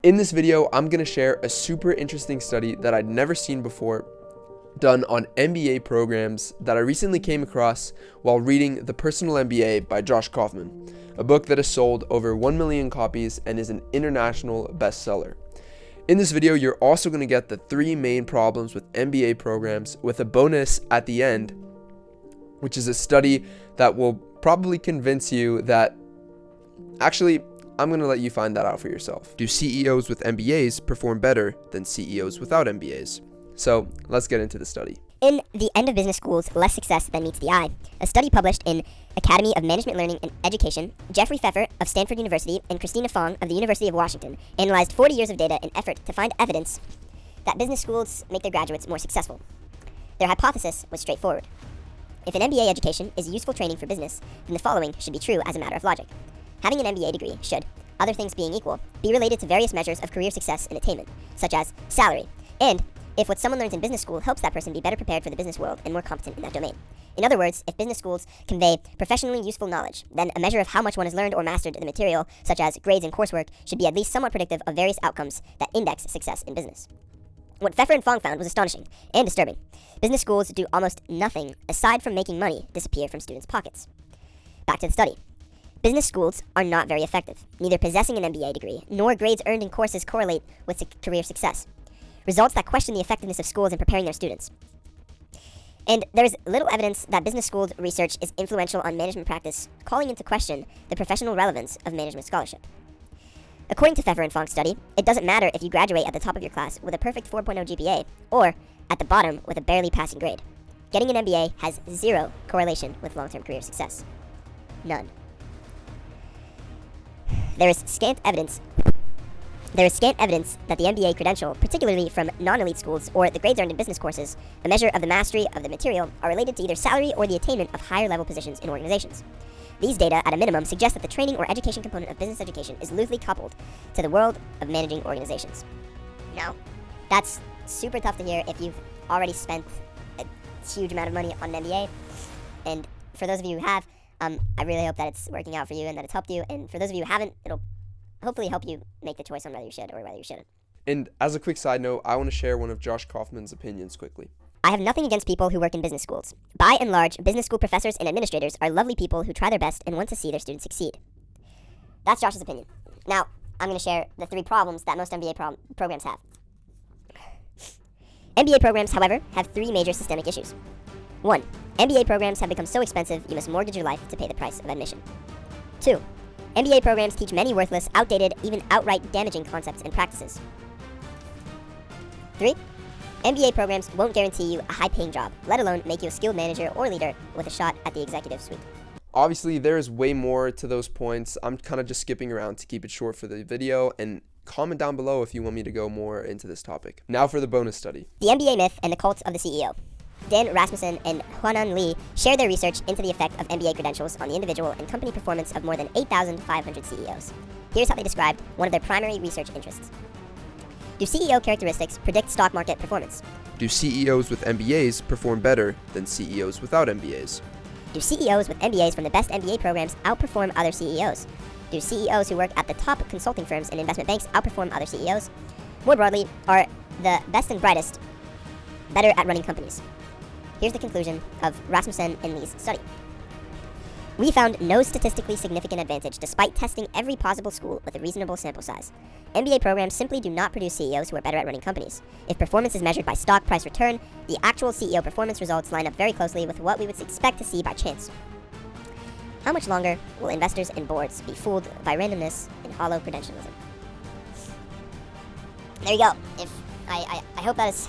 In this video, I'm going to share a super interesting study that I'd never seen before, done on MBA programs that I recently came across while reading The Personal MBA by Josh Kaufman, a book that has sold over 1 million copies and is an international bestseller. In this video, you're also going to get the 3 main problems with MBA programs with a bonus at the end, which is a study that will probably convince you that actually, I'm going to let you find that out for yourself. Do CEOs with MBAs perform better than CEOs without MBAs? So let's get into the study. In The End of Business School's Less Success Than Meets the Eye, a study published in Academy of Management Learning and Education, Jeffrey Pfeffer of Stanford University and Christina Fong of the University of Washington analyzed 40 years of data in effort to find evidence that business schools make their graduates more successful. Their hypothesis was straightforward. If an MBA education is useful training for business, then the following should be true as a matter of logic. Having an MBA degree should, other things being equal, be related to various measures of career success and attainment, such as salary, and if what someone learns in business school helps that person be better prepared for the business world and more competent in that domain. In other words, if business schools convey professionally useful knowledge, then a measure of how much one has learned or mastered the material, such as grades and coursework, should be at least somewhat predictive of various outcomes that index success in business. What Pfeffer and Fong found was astonishing and disturbing. Business schools do almost nothing aside from making money disappear from students' pockets. Back to the study. Business schools are not very effective. Neither possessing an MBA degree nor grades earned in courses correlate with career success. Results that question the effectiveness of schools in preparing their students. And there is little evidence that business schools research is influential on management practice, calling into question the professional relevance of management scholarship. According to Pfeffer and Fong's study, it doesn't matter if you graduate at the top of your class with a perfect 4.0 GPA or at the bottom with a barely passing grade. Getting an MBA has zero correlation with long-term career success. None. There is scant evidence that the MBA credential, particularly from non-elite schools or the grades earned in business courses, a measure of the mastery of the material, are related to either salary or the attainment of higher level positions in organizations. These data, at a minimum, suggest that the training or education component of business education is loosely coupled to the world of managing organizations. Now, that's super tough to hear if you've already spent a huge amount of money on an MBA, and for those of you who have, I really hope that it's working out for you and that it's helped you. And for those of you who haven't, it'll hopefully help you make the choice on whether you should or whether you shouldn't. And as a quick side note, I want to share one of Josh Kaufman's opinions quickly. I have nothing against people who work in business schools. By and large, business school professors and administrators are lovely people who try their best and want to see their students succeed. That's Josh's opinion. Now, I'm going to share the 3 problems that most MBA programs have. MBA programs, however, have 3 major systemic issues. 1. MBA programs have become so expensive you must mortgage your life to pay the price of admission. 2. MBA programs teach many worthless, outdated, even outright damaging concepts and practices. 3. MBA programs won't guarantee you a high-paying job, let alone make you a skilled manager or leader with a shot at the executive suite. Obviously, there is way more to those points. I'm kind of just skipping around to keep it short for the video, and comment down below if you want me to go more into this topic. Now for the bonus study. The MBA myth and the cult of the CEO. Dan Rasmussen and Hwanan Lee shared their research into the effect of MBA credentials on the individual and company performance of more than 8,500 CEOs. Here's how they described one of their primary research interests. Do CEO characteristics predict stock market performance? Do CEOs with MBAs perform better than CEOs without MBAs? Do CEOs with MBAs from the best MBA programs outperform other CEOs? Do CEOs who work at the top consulting firms and investment banks outperform other CEOs? More broadly, are the best and brightest better at running companies? Here's the conclusion of Rasmussen and Lee's study. We found no statistically significant advantage despite testing every possible school with a reasonable sample size. MBA programs simply do not produce CEOs who are better at running companies. If performance is measured by stock price return, the actual CEO performance results line up very closely with what we would expect to see by chance. How much longer will investors and boards be fooled by randomness and hollow credentialism? There you go. I hope that has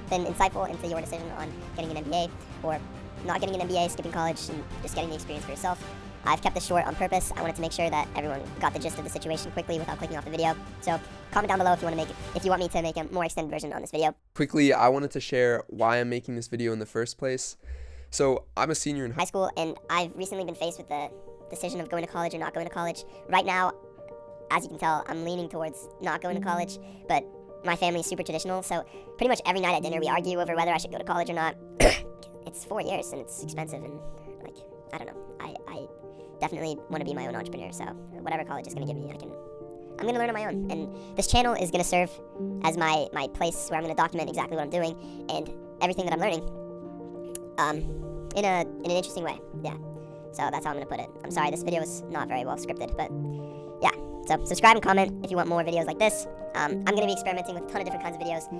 been insightful into your decision on getting an MBA or not getting an MBA, skipping college, and just getting the experience for yourself. I've kept this short on purpose. I wanted to make sure that everyone got the gist of the situation quickly without clicking off the video. So comment down below if you want me to make a more extended version on this video. Quickly, I wanted to share why I'm making this video in the first place. So I'm a senior in high school, and I've recently been faced with the decision of going to college or not going to college. Right now, as you can tell, I'm leaning towards not going to college, but my family is super traditional, so pretty much every night at dinner we argue over whether I should go to college or not. It's 4 years and it's expensive, and I don't know. I definitely want to be my own entrepreneur, so whatever college is going to give me, I'm going to learn on my own. And this channel is going to serve as my place where I'm going to document exactly what I'm doing and everything that I'm learning in an interesting way. Yeah. So that's how I'm going to put it. I'm sorry, this video was not very well scripted, but yeah. So subscribe and comment if you want more videos like this. I'm going to be experimenting with a ton of different kinds of videos.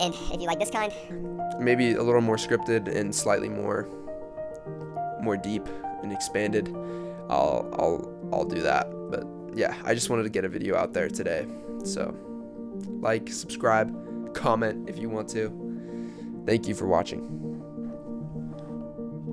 And if you like this kind, maybe a little more scripted and slightly more deep and expanded, I'll do that. But yeah, I just wanted to get a video out there today. So like, subscribe, comment if you want to. Thank you for watching.